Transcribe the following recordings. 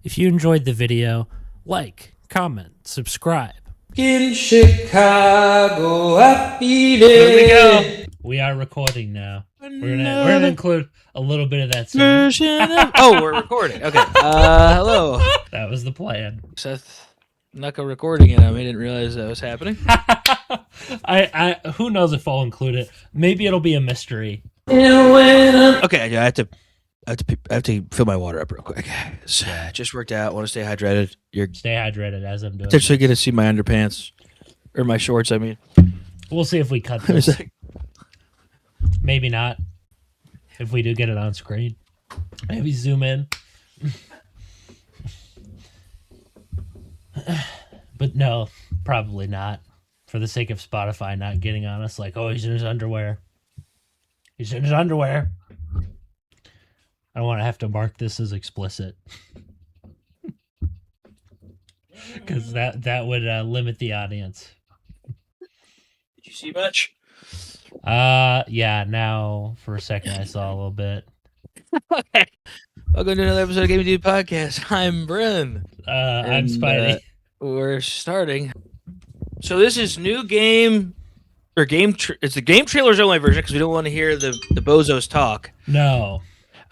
If you enjoyed the video, like, comment, subscribe. In Chicago, I feel Here we it. go. We are recording now. We're gonna include a little bit of that singing. Version of... Oh, we're recording. Okay. Hello. That was the plan. Seth Knuckle recording it. I didn't realize that was happening. I who knows if I'll include it. Maybe it'll be a mystery. Okay, yeah, I have to fill my water up real quick. Just worked out. Want to stay hydrated. You're Stay hydrated as I'm doing. potentially going to see my underpants or my shorts. I mean, We'll see if we cut this. Maybe not. If we do get it on screen, maybe zoom in. But no, probably not. For the sake of Spotify not getting on us, like, oh, he's in his underwear. He's in his underwear. I don't want to have to mark this as explicit. Because that would limit the audience. Did you see much? Yeah, now for a second I saw a little bit. Okay. Welcome to another episode of Gaming Dude Podcast. I'm Bren. I'm Spidey. We're starting. So this is new game, or it's the game trailers only version because we don't want to hear the bozos talk. No.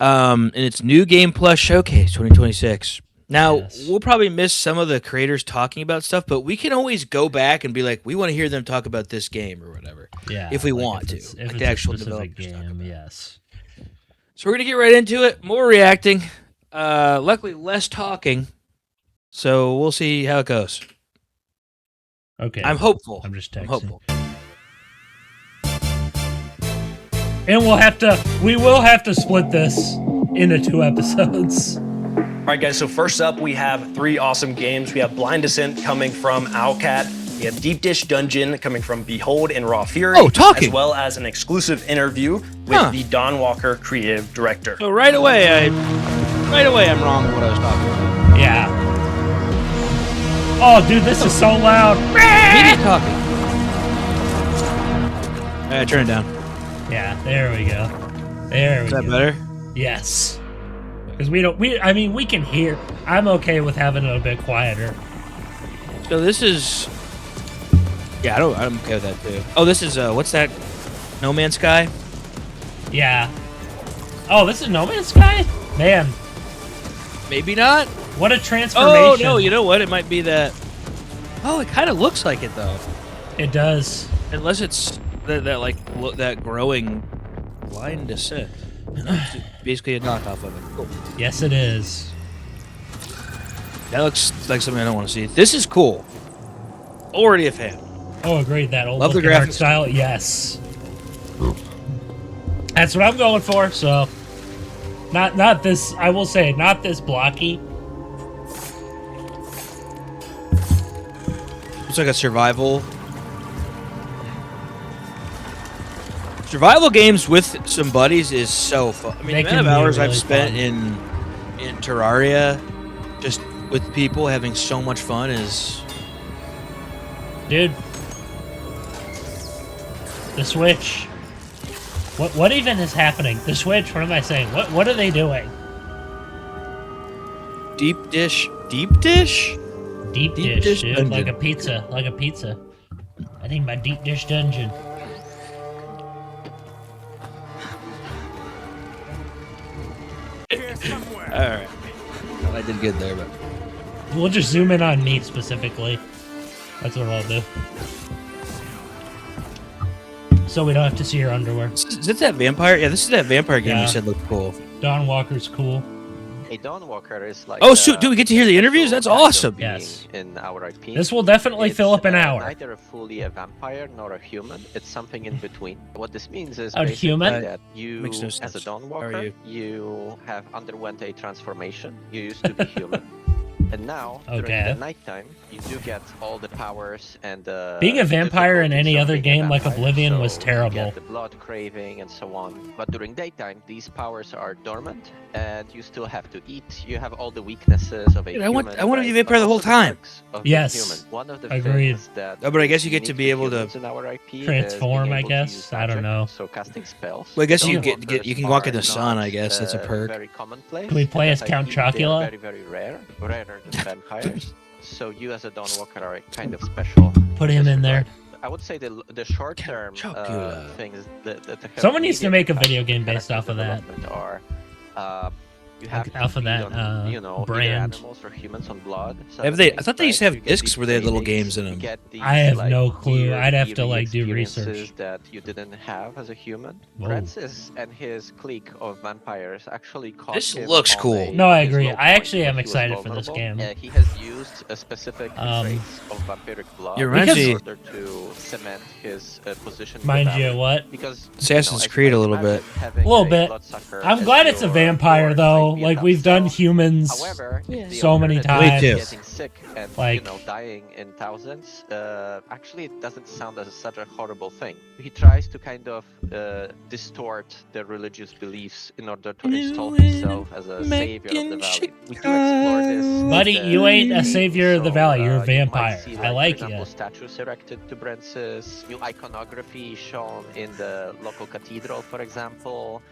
And it's New Game Plus Showcase 2026. Now, Yes. We'll probably miss some of the creators talking about stuff, but we can always go back and be like, we want to hear them talk about this game or whatever. Yeah. If we like want if to. it's, Like if the it's actual a specific developers talk game, about it. yes. So we're going to get right into it. More reacting. Luckily, less talking. So we'll see how it goes. Okay. I'm hopeful. I'm just I'm texting. hopeful. And we will have to split this into 2 episodes. All right, guys, so first up, we have 3 awesome games. We have Blind Descent coming from Owlcat. We have Deep Dish Dungeon coming from Behold and Raw Fury. Oh, talking. As well as an exclusive interview with the Don Walker creative director. So right away, I'm wrong in what I was talking about. Yeah. Oh, dude, this is so loud. Immediate talking. All right, turn it down. Yeah, there we go. There we Is go. that better? Yes. Because we can hear. I'm okay with having it a bit quieter. So this is... Yeah, I'm okay with that too. Oh, this is, what's that? No Man's Sky? Yeah. Oh, this is No Man's Sky? Man, Maybe not? what a transformation. Oh, no, you know what? It might be that... Oh, it kind of looks like it, though. It does. Unless it's that growing Blind Descent. It's basically a knockoff of it. Cool. Yes, it is. That looks like something I don't want to see. This is cool. Already a fan. Oh, agreed. That old Love the looking art graphics. style. Yes. That's what I'm going for. So, not this. I will say, not this blocky. It's like a survival games with some buddies is so fun. I mean, They the can amount of be hours I've really spent fun. in Terraria, just with people having so much fun is... Dude, the Switch. What even is happening? The Switch. What am I saying? What are they doing? Deep dish, Deep dish dish, dude. dungeon. Like a pizza. I think my deep dish dungeon. All right. Well, I did good there, but We'll just zoom in on me specifically. That's what I'll do. So we don't have to see your underwear. is this that vampire? Yeah, this is that vampire game Yeah. you said looked cool. Don Walker's cool. A Dawn Walker is like. Oh shoot! Do we get to hear the interviews? That's awesome. Yes. In our IP. This will definitely fill up an hour. Neither fully a vampire nor a human. It's something in between. What this means is A basically human? that you, Makes no as a sense. Dawn How are Walker, you? you have underwent a transformation. You used to be human. And now, Okay. during the nighttime, you do get all the powers and Being a vampire in difficulties any of other being a game like vampire. Oblivion was So terrible. You get the blood craving and so on. But during daytime, these powers are dormant, and you still have to eat. You have all the weaknesses of a Dude, I human. want to be a right? vampire But the whole also time. perks of being Yes. human. One of the Agreed. things that Oh, but I is guess you get to unique be able to humans in our IP is transform, being I able to guess. use I don't magic, know. So casting spells. Well, I guess Dawn you Walkers you can walk in are the sun. not, I guess that's a perk. Very commonplace. Can we play as That Count IP, they are Chocula? Very, very rare, rarer than vampires. So you as a Dawn Walker are kind of special. Put him in there. I would say the short term Chocula. things that Someone needs to immediate make a video impacts game of based character off of that. development Are you have Like to off of feed that, on, you know, brand. either animals or humans on blood. Have they? I things, thought they used to right? have You get discs these where they had little trainings, games in you them. get these, I have like, no clue. weird, I'd have to, eerie like, do experiences research. that you didn't have as a human. Whoa. Francis and his clique of vampires actually caught This him looks on cool. a- No, I his agree. low I point actually where am he was excited for this vulnerable. game. He has used a specific Um, traits of vampiric blood It reminds in me- order to cement his position. in the Mind you, valley. what? Because Assassin's as Creed a you little might bit. imagine, having A little a bit. bloodsucker I'm as glad it's a your vampire lord though. might be a Like tough we've done sell. humans. However, if the so many alternative times. is Me too. getting sick and Like- dying in thousands, actually it doesn't sound as such a horrible thing. He tries to kind of distort the religious beliefs in order to install himself as a savior of the valley. We do explore this. Buddy, in the you ain't a game, savior of the valley, you're a you might vampire. see, I like for example, it. statues erected to Francis, new iconography shown in the local cathedral, for example.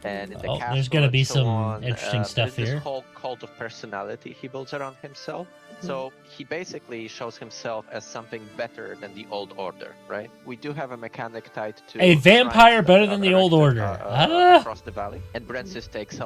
And in the Oh, castle there's gonna and be so some on. interesting stuff there's here. This whole cult of personality he builds around himself. So he basically shows himself as something better than the old order, right? We do have a mechanic tied to A vampire shrines better that than are the old erected, order. Ah. across the valley. And Francis puts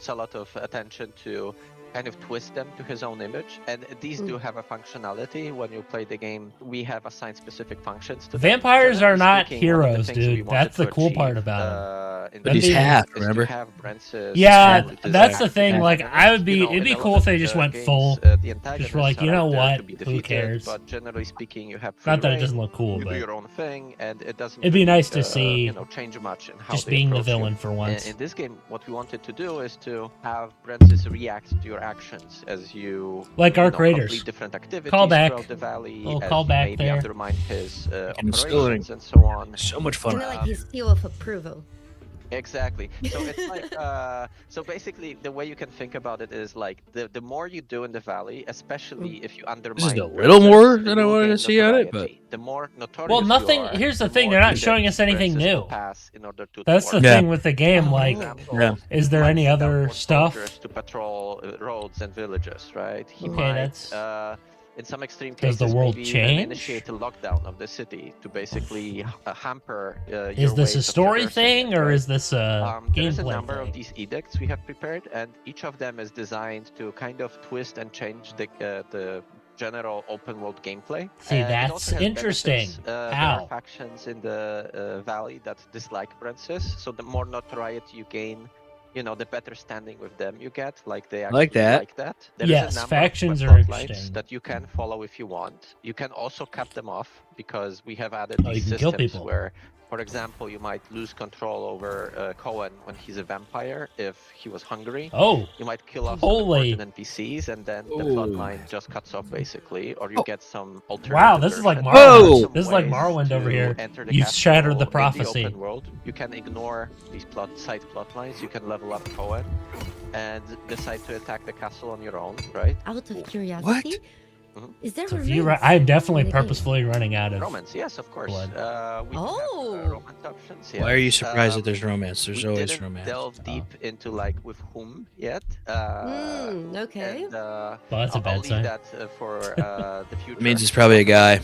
a lot of attention to kind of twist them to his own image. And these do have a functionality. When you play the game, we have assigned specific functions to them. Vampires Generally are not speaking, one of the heroes, things we dude. wanted That's the to cool part achieve, about in But this he's game half, is to remember? have Francis Yeah, design that's the thing. Like, I would be. You know, It'd be in a cool lot if they of just the went games, full. the Just antagonists for like, you are know out there what? to be Who defeated, cares? But generally speaking, you have free Not that it reign, doesn't look cool, you do but your own thing, and it doesn't. it'd be nice to really, see you know, change much in how just they being the approach you. villain for once. In this game, what we wanted to do is to have Francis react to your actions as you Like you Arc know, Raiders. complete different activities Callback. throughout the valley. Little as callback you maybe there. undermine his And still operations and so on. So much fun. Kind of like his seal of approval. Exactly. So it's like, so basically, the way you can think about it is like the more you do in the valley, especially if you undermine. This is a Francis, little more you than I will wanted to gain see on it, notoriety. The more notorious Well, nothing- you are, here's the thing, more they're not events showing us anything Francis will new. pass in order to That's the thwart Yeah. thing with the game. Oh. Like, Yeah. is there He might any send out other more stuff? soldiers to patrol roads and villages, right? He Okay, might, that's- in some extreme Does cases, the world maybe change? even initiate a lockdown of the city to basically hamper. Is your this a ways of story traversing thing it, or right? is this a There is a gameplay number of thing? these edicts we have prepared, and each of them is designed to kind of twist and change the general open world gameplay. See, And it that's also has interesting. benefits. There How? are factions in the valley that dislike Francis, so the more notoriety you gain, you know, the better standing with them you get. Like they actually Like that. like that. There is Yes, a number factions of are plotlines interesting. that you can follow if you want. You can also cut them off because we have added Oh, these you can kill systems people. where, for example, you might lose control over Cohen when he's a vampire if he was hungry. Oh, You might kill off some Holy. important NPCs, and then the Ooh. plotline just cuts off basically, or you Oh. get some alternative. Wow, this is like version. Morrowind. There are some This is like ways Morrowind over to here. enter the You've shattered the castle in prophecy. open world. You can ignore these side plot lines. You can level up Cohen and decide to attack the castle on your own, right? Out of curiosity, Mhm. is there so a if you romance I'm definitely in the game? purposefully running out of. Romance, yes, of course. blood. We do Oh. have romance options. Why are you yes. surprised that there's romance? There's we always didn't romance. delve deep into like with whom yet. Okay. And, Well, that's a I'll bad leave sign. that for the future. It means it's probably a guy.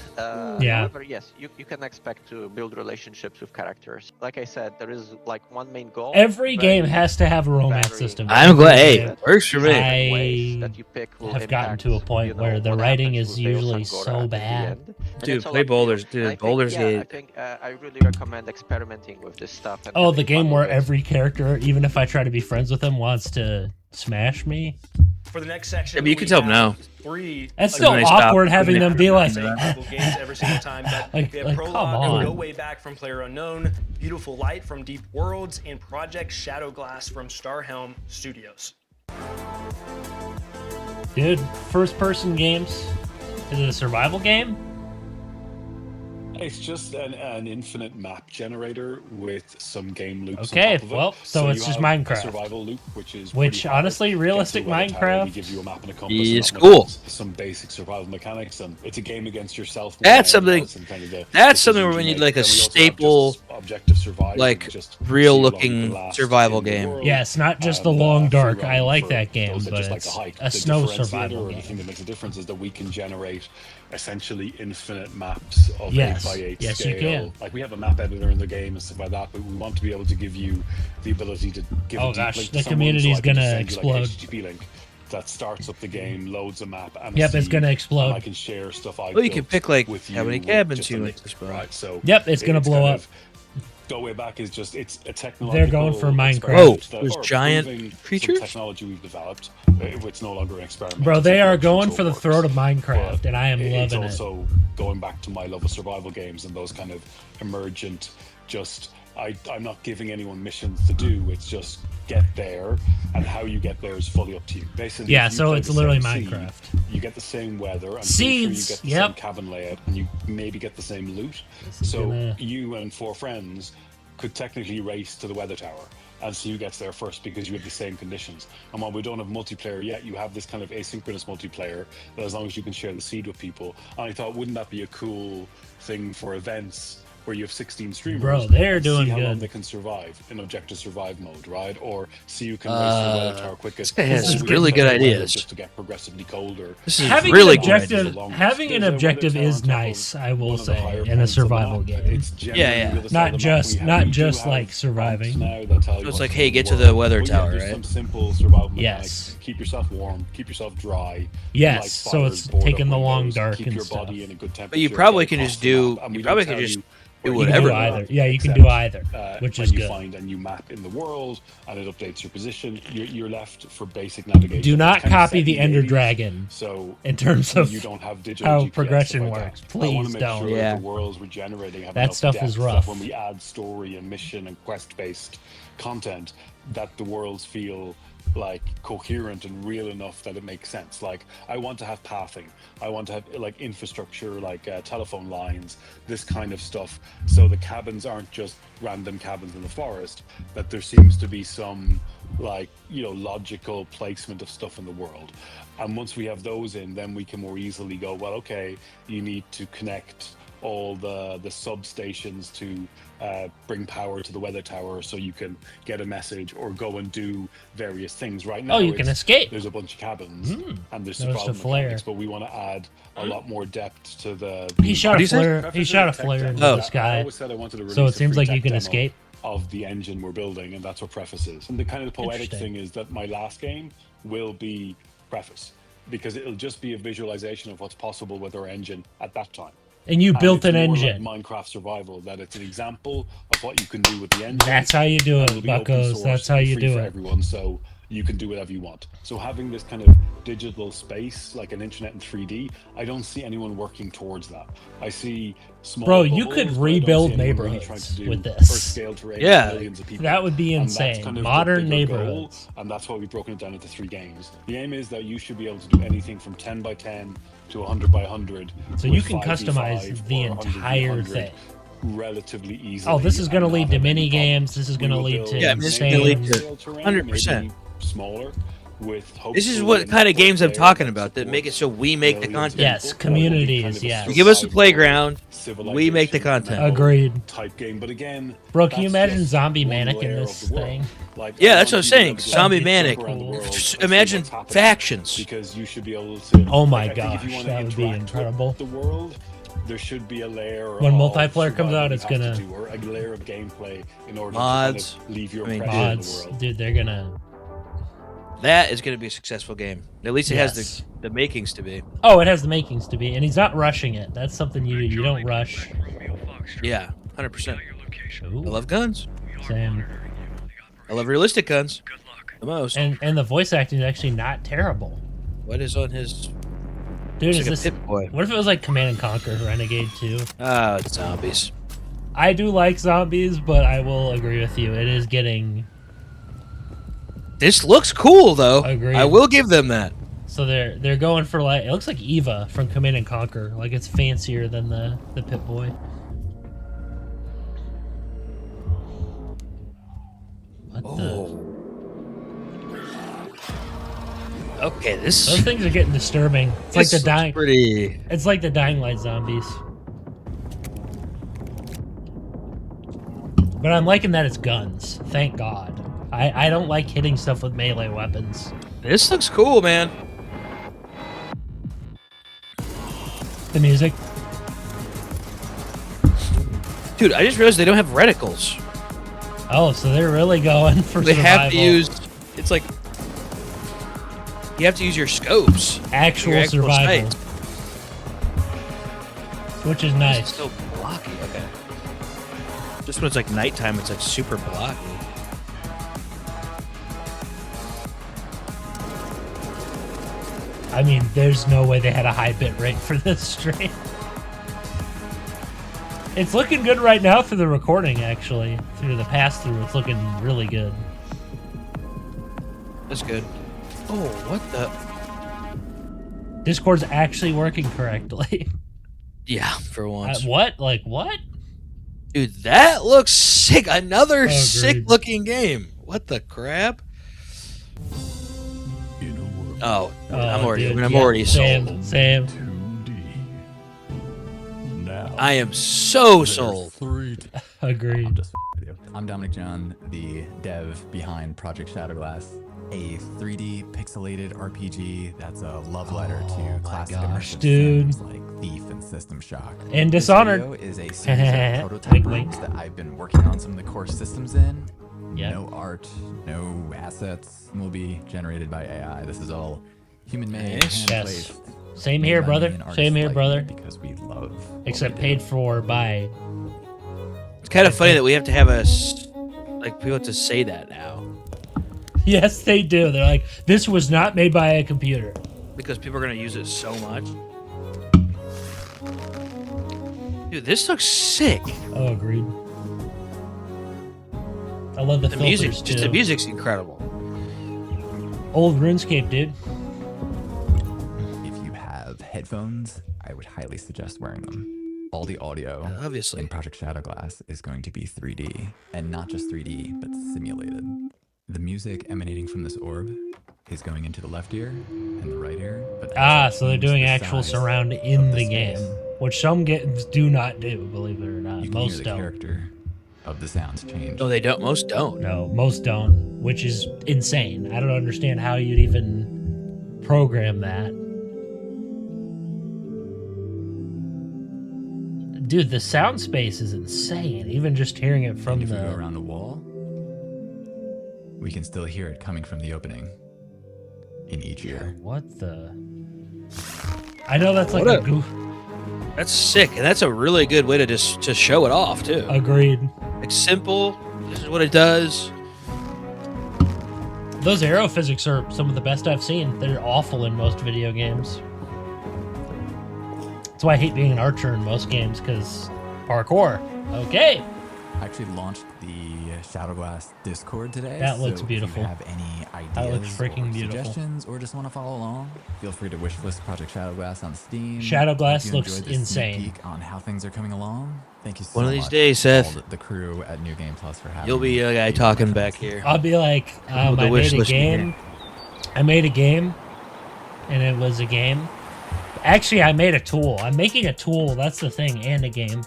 Yeah. However, yes, you can expect to build relationships with characters. Like I said, there is like one main goal. Every game varying- has to have a romance varying system. I'm glad. Every Hey, game. it works for me. different ways I that you pick will have gotten impact, to a point you know, where the what writing happens is with Veil usually Sangora so at the bad. end. And Dude, it's all play up to you. Baldur's- dude, And I think, Baldur's yeah, Gate. I think I really recommend experimenting with this stuff. And Oh, having the game fun where with it. every character, even if I try to be friends with him, wants to smash me. For the next section, Yeah, but you we can tell them have no. Three. That's like, still when they stop, awkward when having they them be like, multiple games every single time. But Like- we have like, Prologue come that on. Go Way Back from PlayerUnknown, Beautiful Light from Deep Worlds, and Project Shadowglass from Starhelm Studios. Dude, first-person games. Is it a survival game? It's just an infinite map generator with some game loops Okay, on top of it. well, so it's you just have a Minecraft. survival loop, which is Which, pretty hard. honestly, Get to realistic the weather tower, we Minecraft- give you a map and a compass. It's and cool. some basic survival mechanics, and it's a game against yourself. That's more than something- anything else, and kind of the that's something decisions where we you need, make. like, a Then we also have staple, just objective survival, like, just real see how long you looking can last survival in the game. world. Yes, not just the And, long free dark. roam I like for that game, those that but just like it's to hike. a The snow differentiator, survival or the thing game. that makes a difference is that we can generate essentially infinite maps of Yes. 8x8 Yes, you scale. can. Like we have a map editor in the game and stuff like that, but we want to be able to give you the ability to give Oh a deep gosh, link to the someone, community's so I can just gonna send you, like, explode. HTTP link that starts up the game, loads a map, and a Yep, it's seed, gonna and explode. I can share stuff I Well, you can built pick, like, with how many with cabins just you a want link, to spawn. right? So Yep, it's gonna blow kind up. of- Go way back is just it's a technological. They're going for Minecraft. experiment Whoa, that there's are giant proving some creatures? technology we've developed. It's no longer an experiment. Bro, it's they a are production going tool for the works. throat of Minecraft, But and I am it's loving it. also going back to my love of survival games and those kind of emergent. Just I'm not giving anyone missions to do. It's just get there, and how you get there is fully up to you. Basically, Yeah, if you so play it's the literally same seed, Minecraft. you get the same weather, and pretty Seeds, sure you get the yep. same cabin layout, and you maybe get the same loot. So gonna- you and 4 friends could technically race to the weather tower and see who gets there first because you have the same conditions. And while we don't have multiplayer yet, you have this kind of asynchronous multiplayer that as long as you can share the seed with people. And I thought, wouldn't that be a cool thing for events where you have 16 streamers? Bro, they're and doing see how long good. they can survive in objective survive mode, right? Or see who can race to the weather tower quickest. this guy has Or we really can good make the weather ideas. Just to get progressively colder. This is Having really an good. objective, Long- having an There's a weather objective tower is on top of nice. I will one of the say higher in a points of the survival map. game. It's generally Yeah. the other side Not of the map. just- We have- not we do just have like maps surviving. now that tell you So it's what's like, in hey, the get to world. the weather But yeah, tower, there's right? some simple survival Yes. mechanics. Keep yourself warm, keep yourself dry. Yes, light so fires, it's board taking up the long windows, dark keep and your stuff. body in a good temperature. But you probably get can across just the do. map, and You we probably don't can tell just you do where You can whatever. do are, either. Yeah, you can except, do either, which when is you good. find a new map in the world and it updates your position, you're left for basic navigation. Do not It's kind of copy set the in Ender 80s, Dragon So in terms of you don't have digital how GPS, progression stuff like works. that. I want Please to make don't. sure Yeah. that the worlds we're generating have That enough stuff depth is that rough. when we add story and mission and quest-based content, that the worlds feel like coherent and real enough that it makes sense. Like I want to have pathing, I want to have like infrastructure, like telephone lines, this kind of stuff, so the cabins aren't just random cabins in the forest, that there seems to be some like, you know, logical placement of stuff in the world. And once we have those in, then we can more easily go, well, okay, you need to connect all the substations to bring power to the weather tower so you can get a message or go and do various things. Right now, Oh, you can it's- escape. There's a bunch of cabins and there's Noticed survival a flare. mechanics, but we want to add a lot more depth to the. He shot do a you say? flare. He shot a flare into Oh. the I sky, always said I wanted to so release it a seems free like you tech can demo escape. of the engine we're building, and that's what Preface is. And the kind of poetic Interesting. thing is that my last game will be Preface, because it'll just be a visualization of what's possible with our engine at that time. And you And built it's an more engine. like Minecraft Survival, that it's an example of what you can do with the engine. That's how you do and it, it'll be open buckos. source That's how and you free do for it. everyone, so you can do whatever you want. So having this kind of digital space, like an internet in 3D, I don't see anyone working towards that. I see small Bro, you bubbles, could but I don't rebuild see anyone really trying neighborhoods to do with this. Earth-scale terrain Yeah. with millions of people. That would be And that's insane. kind of the Modern bigger goal, neighborhoods. and that's why we've broken it down into 3 games. The aim is that you should be able to do anything from 10 by 10 to 100 by 100. So you with can 5v5 customize the or 100v100 entire thing. relatively easily. Oh, this is going to and lead not to have any mini problem. games. This is We going to will lead build to Yeah, this is gonna lead insane. to scale terrain, 100%. maybe smaller, with This is hopefully what enough kind of games I'm players talking that about that support make it so we make the millions of content. Yes, people. That communities, will be kind of a yes. You give us the survival playground, we civilization make the content. Agreed. type game. But again, Bro, can you that's imagine just Zombie one Manic in layer this of the world. thing? Like, Yeah, I that's what I'm want you to saying. be able to Zombie jump Manic. around the world and see Imagine what's happening, factions. because you should be able to. Oh my like, I think if you gosh, wanna that would be interact with incredible. The world, there should be a layer. When of multiplayer comes survival out, you it's have to gonna- do, or a layer of gameplay in order Mods. to kind of leave your I mean, impression in the Mods, world. dude, they're gonna. That is going to be a successful game. At least it Yes. has the makings to be. Oh, it has the makings to be, and he's not rushing it. That's something you don't rush. Yeah, 100%. I Ooh, love guns. same. I love realistic guns. The most. And the voice acting is actually not terrible. What is on his? Dude, It's is like this? a Pip Boy. What if it was like Command and Conquer Renegade 2? Ah, it's zombies. I do like zombies, but I will agree with you. It is getting This looks cool though. Agreed. I will give them that. So they're going for like it looks like Eva from Command and Conquer. Like it's fancier than the Pip-Boy. What the? Okay, this Those things are getting disturbing. It's like the looks dying. pretty. It's like the Dying Light zombies. But I'm liking that it's guns. Thank God. I don't like hitting stuff with melee weapons. This looks cool, man. The music. Dude, I just realized they don't have reticles. Oh, so they're really going for They survival. have to use. It's like you have to use your scopes. actual your actual survival, sights. which is It's nice. so blocky. Okay. Just when it's like nighttime, it's like super blocky. I mean, there's no way they had a high bit rate for this stream. It's looking good right now through the recording, actually. Through the pass-through, it's looking really good. That's good. Oh, what the? Discord's actually working correctly. Yeah, for once. What? Like, what? Dude, that looks sick. Another Agreed. sick-looking game. What the crap? Oh, I'm already, dude, I'm yeah, already Sam, sold. Sam. 2D. Now, I am so there's sold. 3D. Agreed. I'm just with you. I'm Dominic John, the dev behind Project Shadowglass, a 3D pixelated RPG that's a love letter Oh to my classic gosh, immersive dude. sims like Thief and System Shock. And This Dishonored. video is a series of prototype Wink, rooms wink. that I've been working on some of the core systems in. Yep. No art, no assets will be generated by AI. This is all human-made, Nice. hand-placed. Same made here, by brother. me and artists Same here, like brother. me Because we love. what Except we paid do. for by. It's kind of funny that we have to have like people have to say that now Yes, they do. They're like, this was not made by a computer. because people are gonna use it so much. Dude, this looks sick. Oh, agreed. I love the The filters music, too. just the music's incredible. Old RuneScape, dude. If you have headphones, I would highly suggest wearing them. All the audio Obviously. in Project Shadowglass is going to be 3D, and not just 3D, but simulated. The music emanating from this orb is going into the left ear and the right ear. But as I So they're change doing the actual size surround of in the the space, game, which some games do not do, believe it or not. you can hear Most the don't. character of the sounds change. No, they don't. Most don't. No, most don't, which is insane. I don't understand how you'd even program that. Dude, the sound space is insane. Even just hearing it from And if we go the. around the wall, we can still hear it coming from the opening in each ear. What the? I know that's like What a a- goof. That's sick, and that's a really good way to just to show it off too. Agreed. Like simple. This is what it does. Those arrow physics are some of the best I've seen. They're awful in most video games. That's why I hate being an archer in most games, because parkour. Okay. I actually launched the Shadowglass Discord today. That looks so beautiful. If you have any ideas That looks freaking or beautiful. suggestions or just want to follow along, feel free to wishlist Project Shadowglass on Steam. Shadowglass Hope you looks enjoyed this sneak insane. peek on how things are coming along. Thank you so One much. of these days, to all Seth. the crew at New Game Plus for having You'll be me. a guy You talking are back fantastic. here. I'll be like, With the I made wish a list in game. I made a game, and it was a game. Actually, I made a tool. I'm making a tool. That's the thing, and a game.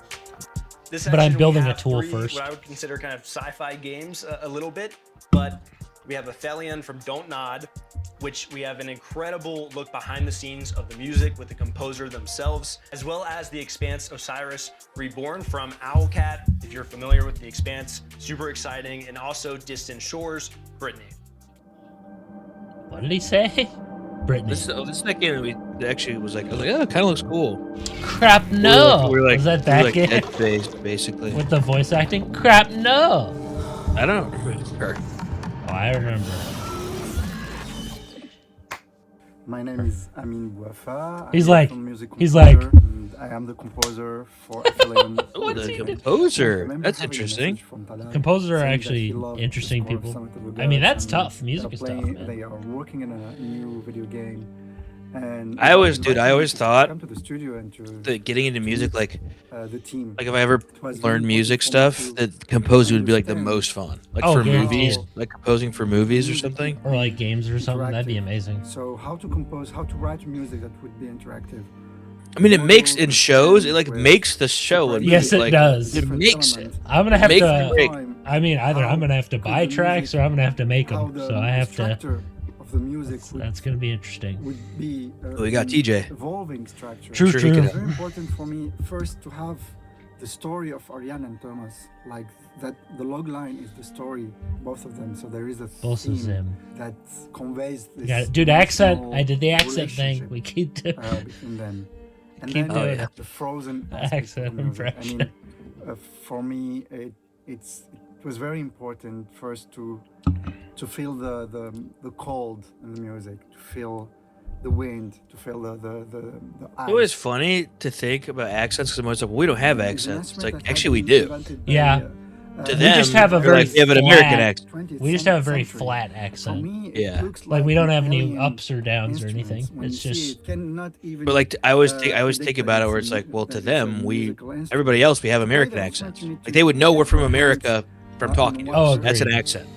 This But I'm section, we building a have tool three, first. What I would consider kind of sci-fi games a little bit, but we have Aphelion from Don't Nod, which we have an incredible look behind the scenes of the music with the composer themselves, as well as The Expanse Osiris Reborn from Owlcat. If you're familiar with The Expanse, super exciting, and also Distant Shores, Brittany. What did he say? Brittany. This is that game that we actually was like. I was like, oh, it kind of looks cool. Crap, no. We're like, Was that we're that like game? Dead-faced, basically. With the voice acting? Crap, no. I don't remember. Oh, I remember. My name is Amin Wafa. He's I'm like- a music he's composer, like- and I am the composer for Aphelion. Oh, What's he the doing? composer. Remember That's having a interesting. message from Talal Composers are saying that actually he loved interesting the score of people. Summit of the I mean, Gods that's and tough. they Music are is tough, playing- man. They are working in a new video game And I always invited me to thought come to the studio and to that getting into music, like the team. if I ever It was very learned important music for me stuff, to that composing would be like the understand most fun. Like Oh, for guaranteed. movies, like composing for movies or music something. Or like games or something. That'd be interactive. amazing. So how to compose, how to write music that would be interactive. I mean, it Model makes in the shows. It stems like with makes the show. And Yes, it like, does. It different makes it. elements. I'm gonna have Make to. or break. I mean, either I'm gonna have to Could buy the tracks music- or I'm gonna have to make how them. the So I have to. structure of the music would, That's gonna be interesting. would be Oh, we got an TJ. evolving structure. True, sure he true. could- It's very important for me first to have the story of Ariane and Thomas, like that. The log line is the story, both of them. So there is a Both of theme them. that conveys this. Got it. Dude, accent. emotional I did the accent thing. relationship, We keep doing. between them. And Keep then doing it. the frozen Accent aspect of the music. I impression. mean, for me, it was very important first to feel the cold in the music, to feel the wind, to feel the ice. It was funny to think about accents because most of we don't have It's an accents. It's instrument like that actually had we been do. invented by, Yeah. To We them, just have a they're very like, they have an American flat- accent. 20th We just have a very century. flat For accent. me, it Yeah. looks Like we don't have any alien ups or downs or instruments. anything. When It's you see just it, cannot even, But like I always predict think that about it where it's it's a like, mu- well, that to it's a them, musical instrument. everybody else, we have American Right, accents. unfortunately, Like they would know we're from to America from talking. to Oh, us. That's an agreed. accent.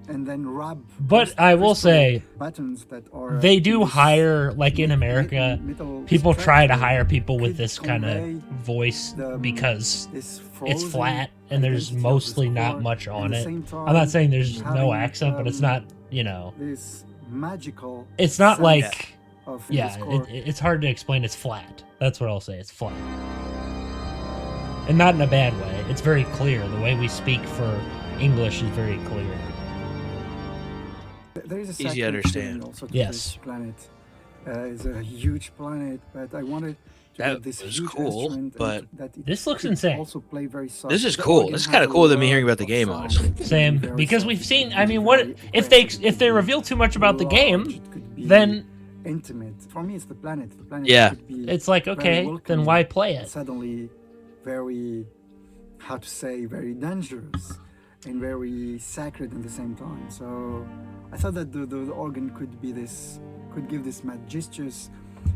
And then rub. But those I will crystal say, buttons that are they do this hire, like in mid- America, middle people try to structure hire people with could this kind of convey voice the, because this it's frozen flat and there's identity of the mostly score. not much At on the it. same I'm not time, saying there's no having, accent, but it's not, you know, this magical. it's not sense like, of the yeah, score. it's hard to explain. It's flat. That's what I'll say. It's flat. And not in a bad way. It's very clear. The way we speak for English is very clear. There is a Easy to sacred understand. feeling also to Yes. this planet. It's a huge planet, but I wanted to That get this was huge cool, instrument and but that it This looks could insane. Also play very soft. This is The cool. organ This is has kinda a cooler than me lot hearing about the of game, sound. honestly. It can be Same, very because soft, we've it seen. can I be mean, what very if aggressive, they it reveal too much about the large, game? it could be Then intimate. For me, it's the planet. The planet Yeah. could be it's like, very okay, then welcoming why play and it? suddenly very, how to say, very dangerous and very sacred at the same time. So I thought that the organ could give this majestuous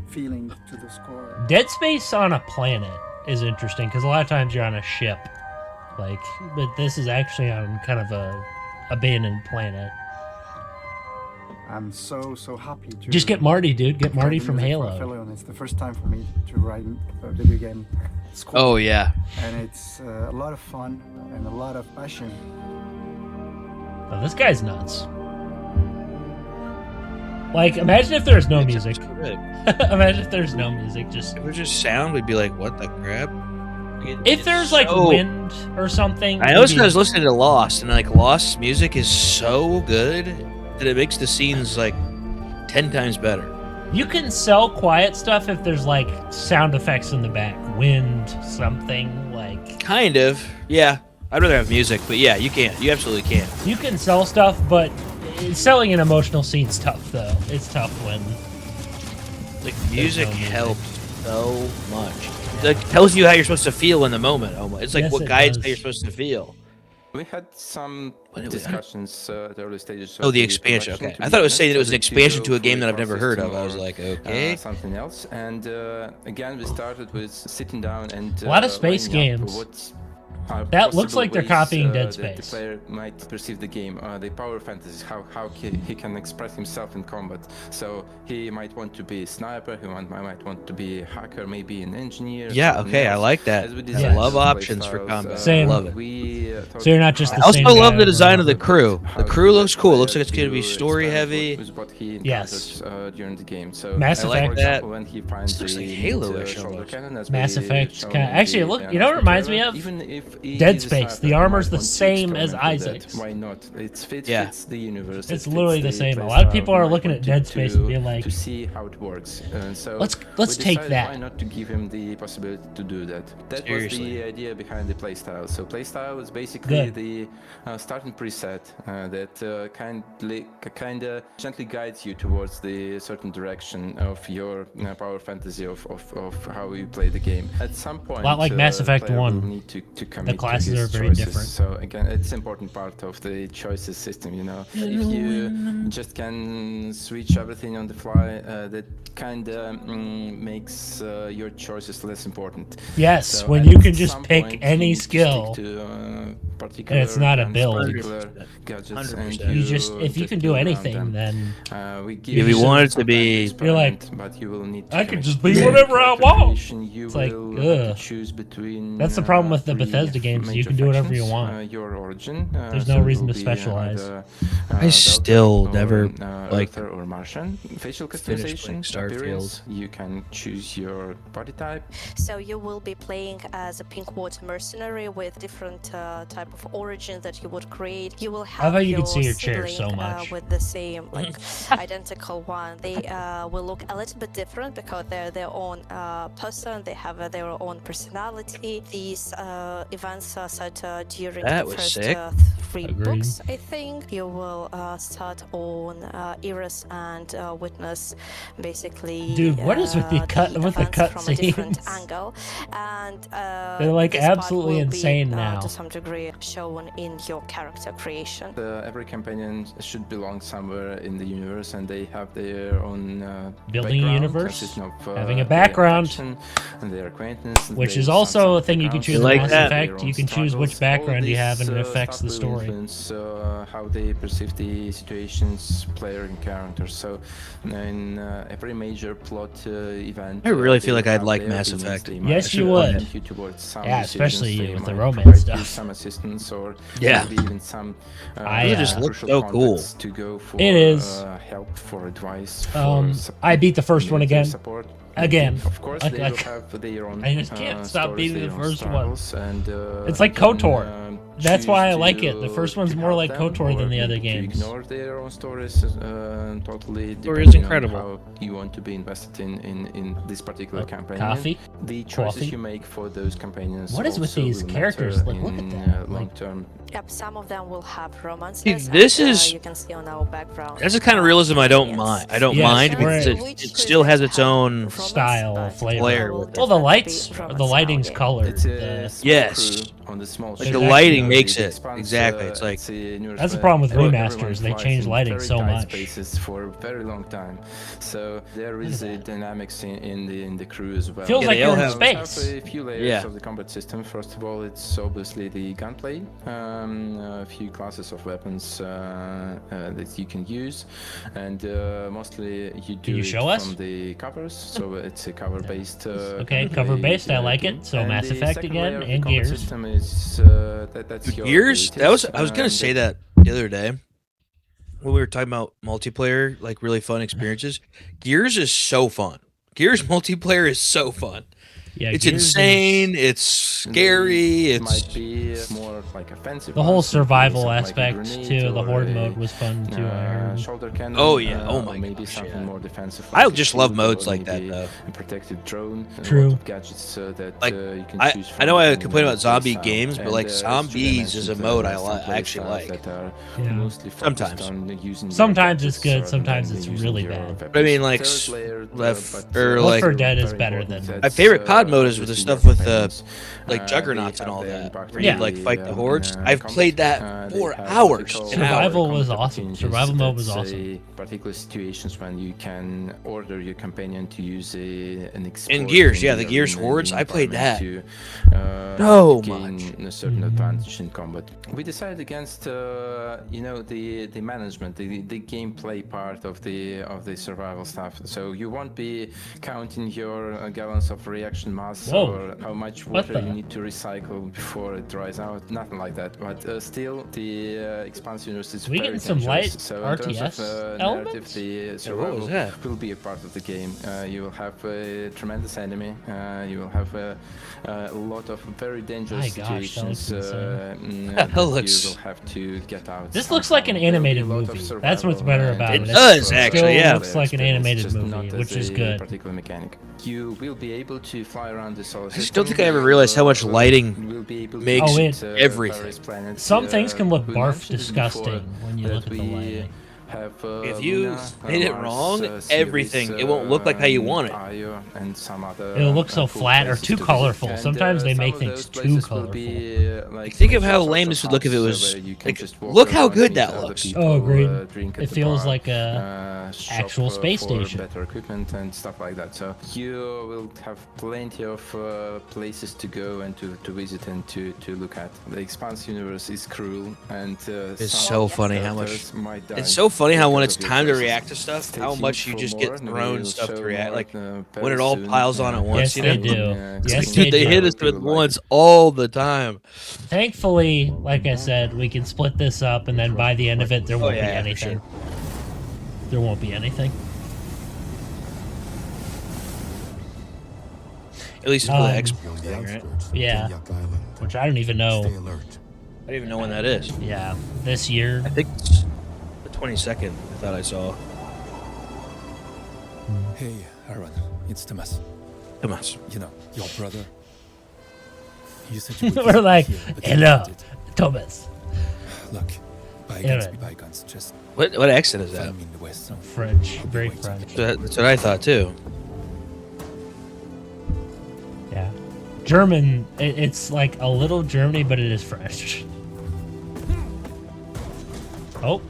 feeling to the score. Dead Space on a planet is interesting because a lot of times you're on a ship, like, but this is actually on kind of a abandoned planet. I'm so happy to Just get Marty, dude. Get Marty write the from music for Halo. Philion. It's the first time for me to write a video game score. Oh yeah. And it's a lot of fun and a lot of passion. Oh, this guy's nuts. Like, imagine if there's no music. Imagine if there's no music. Just If it was just sound, we'd be like, what the crap? if there's like So- wind or something. I noticed maybe- when I was listening to Lost, and like Lost's music is so good that it makes the scenes like 10 times better. You can sell quiet stuff if there's like sound effects in the back, wind, something like. Kind of, yeah. I'd rather have music, but yeah, you can. You absolutely can. You can sell stuff, but selling an emotional scene's tough, though. It's tough when. Like music no music. helps so much. It like, tells you how you're supposed to feel in the moment. Almost, it's like Yes, what it guides does. how you're supposed to feel. We had some What did we- discussions at the early stages. Oh, of the expansion. production, Okay, to I be thought it was honest, saying it was an whether to expansion go to a game fully that I've never heard of. I was cross-system like, or, okay. something else. And again, we started with sitting down and A lot of space lining up games. what are That looks possible like they're ways, copying Dead that Space. The player might perceive the game, the power fantasies, how he can express himself in combat. So he might want to be a sniper, might want to be a hacker, maybe an engineer. Yeah, something okay, I else. like that. As we I designed love the play options for styles, combat. Same. Love it. we, So you're not just I the also same love guy the over design and of the over. crew. The crew looks cool. Looks like it's going to be to story expand heavy. with what he encounters, Yes. during the game. So, Mass for Effect. example, when he finds This looks the like Halo-ish shoulder almost. cannon, as Mass we Effect. shown Kinda- in actually, the look, you announcement know what reminds me trailer, of? even if he Dead is a Space. sniper, The he armor's might the want to same as experiment with that. Isaac's. Why not? It fits Yeah. the universe. It's it fits literally the the same. A play lot of style. people We are might looking want at Dead Space and being like, to see how it works. And so Let's we take decided that. Why not to give him the possibility to do that? That was Seriously. the idea behind the playstyle. So playstyle is basically Good. the starting preset that kind of gently guides you towards the certain direction of your power fantasy of how you play the game. At some point, lot like Mass Effect player 1. will need to commit make classes his are very choices. different. So again, it's important part of the choices system. You know, if you just can switch everything on the fly, that kind of makes your choices less important. Yes, So when at you can just some pick point, any you need to skill, stick to, and particular it's not a guns, build. particular gadgets, and 100%. You just if you just can do build around anything, them. then We give If you you want it to some time be- You're like, experiment, but you will need to I can commit. just be Yeah. whatever I Character want. creation, you It's like, will have to ugh. choose between, That's the problem with the three Bethesda games. You major can do whatever you factions. want. Your origin. There's so no it reason will to be, specialize. either, I still Belter never or, liked Earther or Martian. Facial Finished customization, playing Starfield. appearance. You can choose your body type. So you will be playing as a Pinkwater mercenary with different type of origin that you would create. You will have how you your can see your chair sibling, so much. with the same identical one. They will look a little bit different because they're their own person. They have their own personality. These events are set during That the was first sick. 3 Agreed. books, I think. You will start on Iris and witness basically. Dude, what is with the events from a different cutscenes? angle, and They're like this part absolutely will be, insane now. to some degree shown in your character creation. Every companion should belong somewhere in the universe, and they have their own Building a background, universe, consisting of, having a their background, affection and their acquaintance, and which their is also some a thing you can backgrounds, choose in like Mass that. Effect. their You own can choose which struggles. background All you have, this, and it affects stuff the will story. influence how they perceive the situations player encounters. So in every major plot event, I really they feel like will I'd have like their Mass opinions. Effect. They Yes, might you point would. you towards some Yeah, decisions. especially They with the might romance provide you stuff. some assistance, or Yeah. maybe even some I, It just looks crucial so cool. contacts to go for It is. help, for advice, for I beat the first one military again. Support. Again. Of course, Like- they like- will have their own. I just can't stop stories, beating the their own first one. struggles, and, It's like you can, KOTOR. That's why I choose like it. The to first one's pick more out like them, KOTOR than or the other maybe to games. ignore their own stories totally. Story is depending on incredible. How you want to be invested in this particular campaign. Coffee? The choices Coffee? you make for those companions. What is with also these will characters? matter Like, look at in, that. long Like- term. Yep, some of them will have romances. See, this and, is- you can see on our background. That's the kind of realism I don't mind. I don't Yes, mind where- because it still has its own Style, flavor. flair. Well, the lights, the lighting's colored. It's a The- small Yes. crew on the small Like ship. the lighting You makes the it. expanse, Exactly, it's like- That's the problem with everyone remasters, they flies change in lighting very so tight much. Spaces for a very long time, so there is a dynamics in the crew as well. Feels Yeah, like they all you're in have- space. Have a few layers Yeah. of the combat system. First of all, it's obviously the gunplay, a few classes of weapons that you can use, and mostly you do you it show us? from the covers. So it's a cover-based. Okay, cover-based, I like it. So And Mass the Effect second again, layer of the and combat Gears. System is, that's Dude, your Gears? That was I was gonna abilities, say and that the other day when we were talking about multiplayer, like really fun experiences. Gears is so fun. Gears multiplayer is so fun. Yeah, It's Gears is- insane. It's scary. It It's might be more like offensive. The whole ones, maybe survival something like a aspect grenade too. The or horde a, mode was fun too. I heard. Shoulder cannon. Oh, yeah. Oh or my maybe gosh, something yeah. more defensive. I like a just love shield modes or like that, maybe though. A protected drone. True. A lot of gadgets that Like, you can I choose I know I from complain about the zombie style. games, but And, like as Julia zombies is a mentioned, mode there I are some play actually styles like. That are Yeah. mostly focused Sometimes. on using your Sometimes it's gadgets good, rather sometimes than it's using really your bad. weapons. But I mean, like, Third layer, Left but, or Left like 4 Dead is very better important. than- my That's, favorite COD mode is with the obviously stuff your with companions. like They juggernauts and have all their that. impact Where you Yeah. like fight the hordes. combat. I've played that They for have hours. vertical and hours. Survival was combat awesome. changes. Survival mode was That's awesome. Particular situations when you can order your companion to use an exploit Gears, in yeah, the Gears in Hordes, I played that. environment to, So gain much. a certain Mhm. advantage in combat. We decided against the management, the gameplay part of the survival stuff. So you won't be counting your gallons of reaction mass Whoa. or how much What water the? you need to recycle before it dries out. Nothing like that. But still, the expanse universe is We very getting some light dangerous. So in terms RTS of elements? narrative, the Yeah, what was survival that? will be a part of the game. You will have a tremendous enemy. You will have a lot of very dangerous My gosh, that situations looks That that looks- you will have to get out. This looks like an somehow. There will be animated a lot of movie. That's what's survival better and about It it. does, It actually, still yeah. looks like an experience, animated just movie, not which as is a good. particular mechanic. You will be able to fly around the solar I system. just don't think I ever realized how much lighting Will be able to makes Oh, visit, everything. various planets. Some things can look We barf mentioned it before disgusting when you that look at the we lighting. have If you Luna, hit it Mars, wrong, Ceres, everything, it won't look like how you want it. Io, and some other, It'll look so cool flat or places too to visit. colorful. And, Sometimes they some make of things those too places will colorful. be, like, Think of how sorts lame of this would look if it hubs, was where you can like. just walk Look how around, good meet that other looks. people, Oh, agreed. drink at It the feels bar, like a shop, actual space for station. better equipment and stuff like that. So you will have plenty of places to go and to visit and to look at. The Expanse universe is cruel, and It's some so funny how much. characters might die It's so funny how when it's because of your time to choices. react to stuff, Stay how tuned much you for just more, get and thrown we'll stuff to show react. more, Like when very it all soon. piles on at once, Yes, you they know. do. Yes, Dude, they they do. hit us with once all the time. Thankfully, like I said, we can split this up, and then by the end of it, there won't yeah, be for anything. sure. There won't be anything. At least for the Xbox thing, right? Yeah. Which I don't even know. I don't even know when that is. Yeah, this year. I think it's the 22nd. I thought I saw. Hey, Aaron, it's Thomas. Thomas. You know, your brother. You said you would We're visit me like, here, but you hello, didn't. Thomas. Look, bygones Aaron. be bygones. Just What accent is that? find me in the West. French, very French. That's what I thought too. Yeah. German, it's like a little Germany, but it is French. Oh.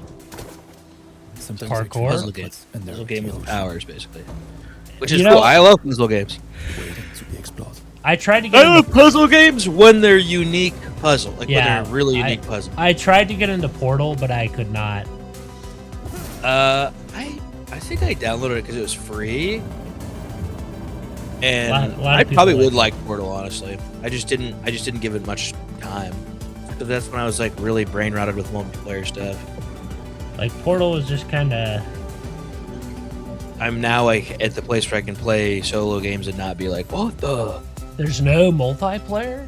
Sometimes Parkour. Puzzle game. Puzzle game with powers, basically. Which is You cool. know- I love puzzle games. to be explored. I tried to get I into love puzzle games when they're unique puzzle. Like when they're really unique puzzle. I tried to get into Portal, but I could not. I think I downloaded it because it was free. And A lot of I people probably like would like Portal, honestly. I just didn't give it much time. Because that's when I was like really brain rotted with multiplayer stuff. Like Portal was just kind of. I'm now like at the place where I can play solo games and not be like, what the? There's no multiplayer.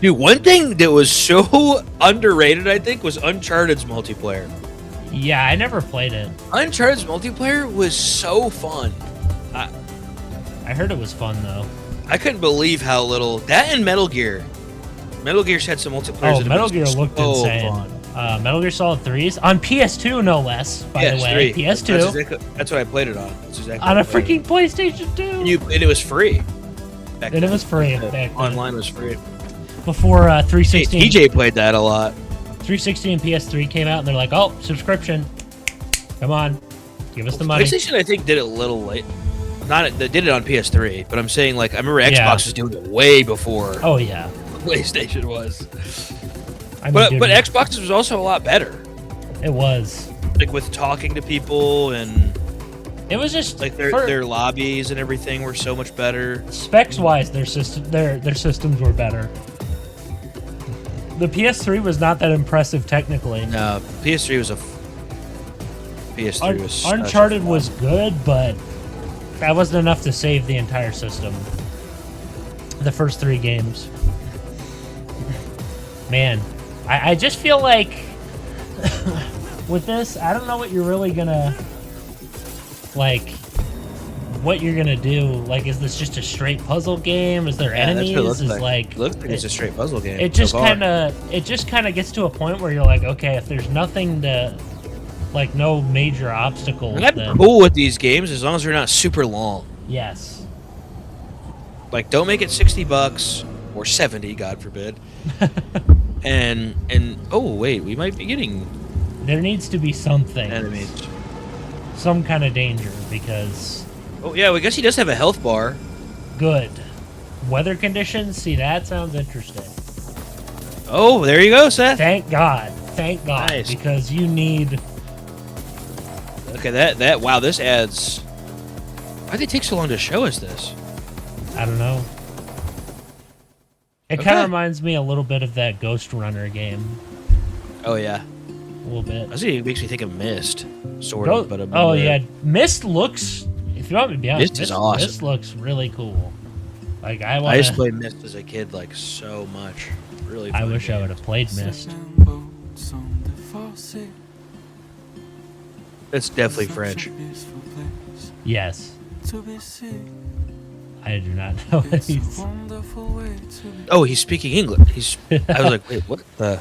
Dude, one thing that was so underrated, I think, was Uncharted's multiplayer. Yeah, I never played it. Uncharted's multiplayer was so fun. I heard it was fun though. I couldn't believe how little that and Metal Gear. Metal Gear's had some multiplayer. Oh, Metal Gear looked insane. Metal Gear Solid 3's on PS2, no less. By the way, PS2 That's what I played it on. That's exactly on what a I played freaking PlayStation 2. and it was free. Back And it then. was free back then. Online was free. Before 360. Hey, TJ played that a lot. 360 and PS3 came out, and they're like, "Oh, subscription! Come on, give us the money." PlayStation, I think, did it a little late. They did it on PS3, but I'm saying like I remember Xbox Yeah. was doing it way before. Oh yeah, PlayStation was. I mean, But dude, Xbox was also a lot better. it was. Like with talking to people and It was just like for- their lobbies and everything were so much better. specs wise, their systems were better. The PS3 was not that impressive technically. No, PS3 was PS3 was such a Uncharted flop. was good, but that wasn't enough to save the entire system. The first 3 games. Man, I just feel like with this, I don't know what you're really gonna like. What you're gonna do? Like, is this just a straight puzzle game? Is there Yeah, that's what it enemies? looks Is like. like It looks like it's a straight puzzle game. It so just far. kind of gets to a point where you're like, okay, if there's nothing to, like, no major obstacles. And I'm then cool with these games as long as they're not super long. yes, Like, don't make it $60 or 70, God forbid. and oh wait, we might be getting there needs to be something, enemies. some kind of danger because Oh yeah, well, I guess he does have a health bar. good weather conditions. See, that sounds interesting. Oh, there you go, Seth. Thank God, Nice. because you need. Okay, that wow, this adds. Why'd they take so long to show us this? I don't know. It kind of reminds me a little bit of that Ghost Runner game. Oh yeah, A little bit. I was thinking it makes me think of Myst, sort Go- of, but a oh more- yeah, Mist looks. If you want me to be honest, Myst is awesome. Mist looks really cool. Like I I used to want. play Myst as a kid, like so much. Really. I fun wish I game. would have played Mist. That's definitely French. Yes. I do not know what he's. Oh, he's speaking English. I was like, wait, what the?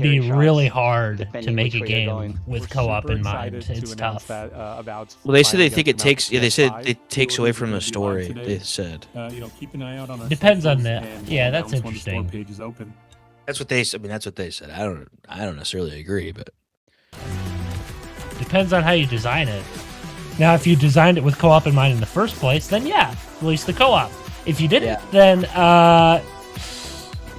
be carry shots, really hard to depending make which a way you're game going. with We're co-op super in mind. excited It's to announce tough. That, about Well, they said they finally think it getting takes. out Yeah, they said PS5. it takes away from the Pre-orders are gonna be story. live They today. said Keep an eye out on our Depends on socials, the- and yeah, we'll that's announce when the store interesting. page is open. that's what they. I mean, that's what they said. I don't necessarily agree, but Depends on how you design it. Now, if you designed it with co-op in mind in the first place, then yeah, release the co-op. If you didn't, then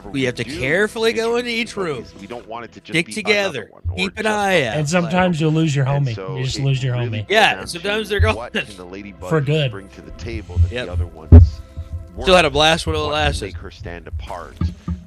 whenever We have to do carefully go into introduce each room. buddies, we don't want it to just Stick be together. another one, or Keep an just eye a out. And sometimes you'll lose your And homie. so You just it lose your really homie. boils Yeah, down sometimes to they're gone. What can the lady For buddies good. bring to the table that Yep. the other ones Still had a weren't? blast with all the What can lasses. make her stand apart?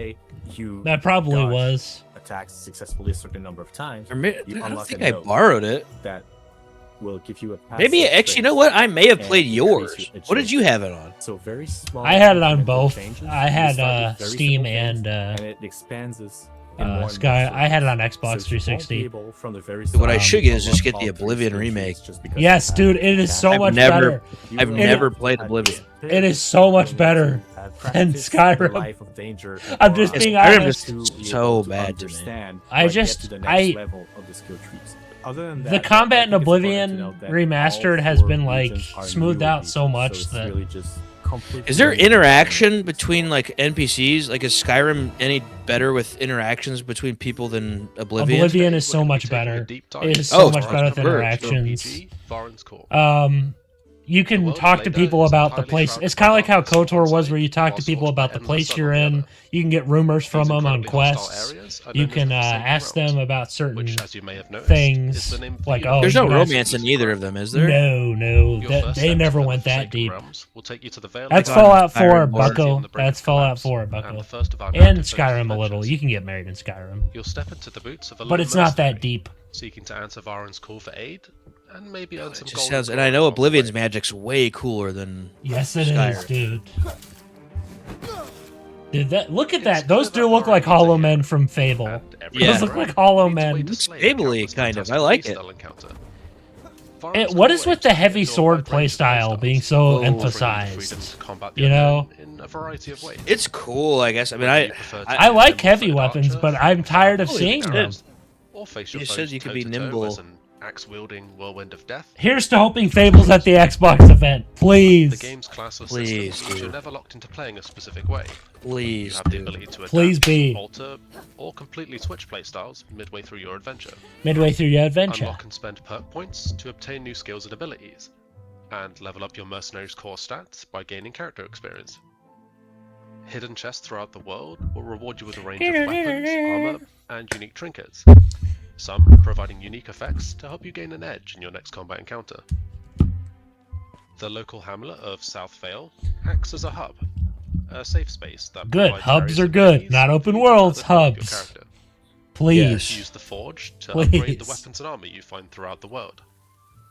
say you That probably dodge was. attacks successfully a certain number of times. I you don't unlock think a I note borrowed it. That will give you a Maybe passive actually, you know phase what? I may have and played increase yours. your What did you have it on? So very small. I had it on incremental both. changes. I You had start with very Steam simple things, and it expands us in more and Sky. more I had it on things. Xbox So you won't be 360. able from the very What I start should get is to just get unlock the all three Oblivion stages remake. just because Yes, you dude, have it is that. so I've much never- better. I've It- never played Oblivion. It is so much better than Skyrim. Life of danger I'm just being Skyrim honest. is so bad to me. understand, I like, get just- to the next I- level of the skill trees. Other than The that, combat I in think it's important to Oblivion note that Remastered all has 4 been like regions are smoothed new out so regions, much it's that really just completely Is there new. interaction between like NPCs? Like, is Skyrim any better with interactions between people than Oblivion? Oblivion is so much better. It is so much better with interactions. You can talk to people about the place. It's kind of like how KOTOR was, where you talk to people about the place you're in. You can get rumors from them on quests. You can ask them about certain things. Like, oh, There's no you guys- romance in either of them, is there? No. They never went that deep. That's Like Fallout on 4, Skyrim more. Bucko. That's Fallout 4, Bucko. And Skyrim a little. You can get married in Skyrim. You'll step into the boots of a But lone it's not that mercenary, deep. seeking to answer Varen's call for aid, and maybe earn some Just gold. sounds, and I know Oblivion's magic's way cooler than Yes, it is, Skyrim. dude. Dude, look at that. Those do look like Hollow Men from Fable. Yeah. Those look like Hollow Men. Looks Fable-y, kind of. I like it. What is with the heavy sword playstyle being so emphasized? You know? in a variety of ways. It's cool, I guess. I mean, I like heavy weapons, but I'm tired of seeing them. Or face your It foes says you could be toe-to-toe nimble. as an axe-wielding whirlwind of death. Here's to hoping Fable's at the Xbox event. The Please. game's class of Please, systems means you're dude. never locked into playing a specific way. You Please, have the dude. ability to adapt, Please be. alter, or completely switch playstyles midway through your adventure. Midway through your adventure. Unlock and spend perk points to obtain new skills and abilities, and level up your mercenary's core stats by gaining character experience. Hidden chests throughout the world will reward you with a range of weapons, armor, and unique trinkets, some providing unique effects to help you gain an edge in your next combat encounter. The local hamlet of South Vale acts as a hub, a safe space that Good. provides Hubs various are good. abilities Not open to worlds. further develop your Hubs. character. Please. Use the forge to upgrade the Please. weapons and armor you find throughout the world,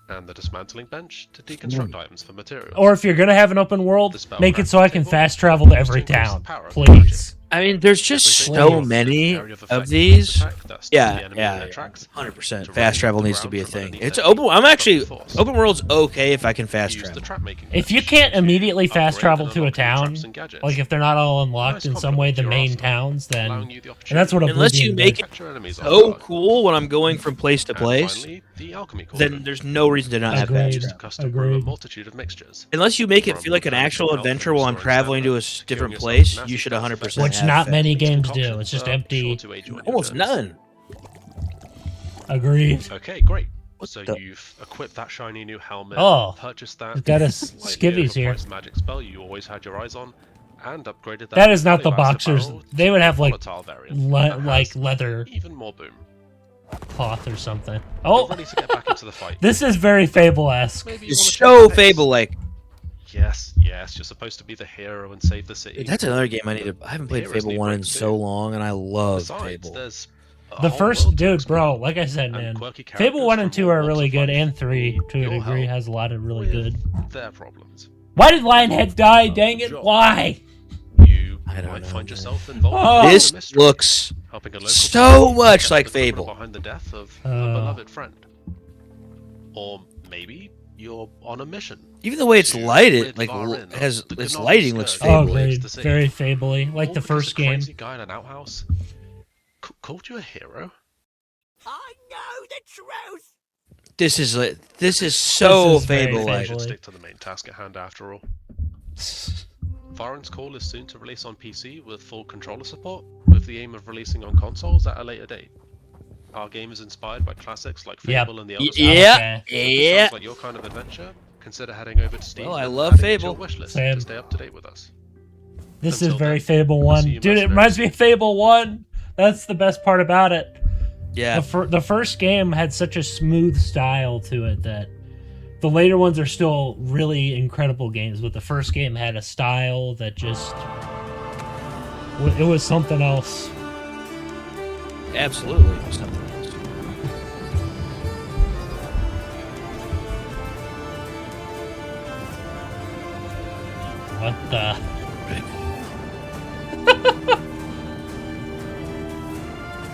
and the dismantling bench to deconstruct items for materials. Or if you're gonna have an open world, The spell make it crafting so I can table fast travel to every increase the town. power of Please. I mean, there's just Everything so else, many area of of effect these. attack that's the enemy that attracts, 100%. to Fast run travel the needs to ground be a from thing. underneath It's it, open. I'm actually disrupt the force. open world's okay if I can fast Use the travel. trap making If you can't immediately fast upgrade travel and to a unlock new town, traps and gadgets. like if they're not all unlocked Nice in some way, the complement to main your arsenal, towns, then allowing you the and that's what Unless you Oblivion make did. it Capture enemies so off guard. cool when I'm going from place to And place, finally, the alchemy then cauldron. there's no reason to not have Agreed. fast Just travel. custom brew a Agreed. multitude of mixtures. Unless you make it From feel like an replenishing actual health adventure and while I'm restoring traveling to a stamina, different giving yourself place, massive you should dose of 100% Which have not fast. many These games do. concoctions It's just are empty. sure to aid you on your Almost journeys. none. Agreed. Okay, great. So the- you've equipped that shiny new helmet, Oh, purchased that we've got a slightly skivvies here. overpriced magic spell you always had your eyes on, and upgraded That is not the Polymaster boxers. barrel They would have like volatile variant that has like leather even more boom. cloth or something. You're Oh, ready to get back into the fight. this is very Fable-esque. Maybe you It's wanna so check the pace. Fable-like. Yes, yes, you're supposed to be the hero and save the city. Dude, that's another game I need to. I haven't played Heroes Fable need 1 in breaks so too. long, and I love Besides, Fable. there's a The whole first world to dude, explore, bro, like I said, and man, quirky Fable characters 1 and from 2 all are walks really of good, life and 3 to a Your degree help has a lot of really with good. their problems. Why did Lionhead die? Dang it! Why? You I don't might know, find man. yourself involved Oh. in This a mystery, looks helping a local so community much get like to the criminal Fable. behind the death of a Oh. beloved friend. Or maybe you're on a mission. even the way it's to lighted, rid like Varen of has the its Gnoll lighting looks scourge Oh, that plagues great. the city. Very Fable-y, like All the because first a game. crazy guy in an outhouse called you a hero. This is so This is very Fable-like. You should Fable-y. stick to the main task at hand after all. Varen's Call is soon to release on PC with full controller support, with the aim of releasing on consoles at a later date. Our game is inspired by classics like Yep. Fable and the Elder Scrolls. Yeah, If this yeah. sounds like your kind of adventure, consider heading over to Steam. Well, I and love adding it to your Fable. wishlist Same. to stay up to date with us. This is Until very then, Fable we'll 1. see you Dude, it mercenaries. reminds me of Fable 1. That's the best part about it. Yeah, The first game had such a smooth style to it that the later ones are still really incredible games, but the first game had a style that just it was something else. absolutely. Something else. What the?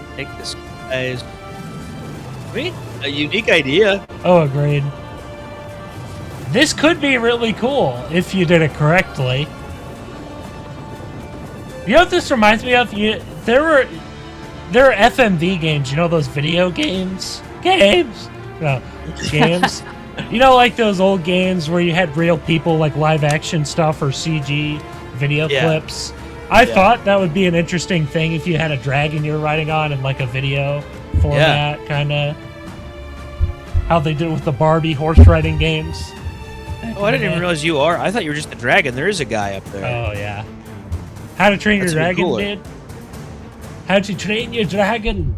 I think this is a unique idea. Oh, agreed. This could be really cool if you did it correctly. You know what this reminds me of? There are FMV games. You know those video games? Games. You know, like those old games where you had real people, like live action stuff or CG video clips. I thought that would be an interesting thing if you had a dragon you're riding on in like a video format, kind of. How they did it with the Barbie horse riding games. Oh, I didn't even realize you are. I thought you were just the dragon. There is a guy up there. Oh, yeah. How to Train Your Dragon, dude? How to Train Your Dragon.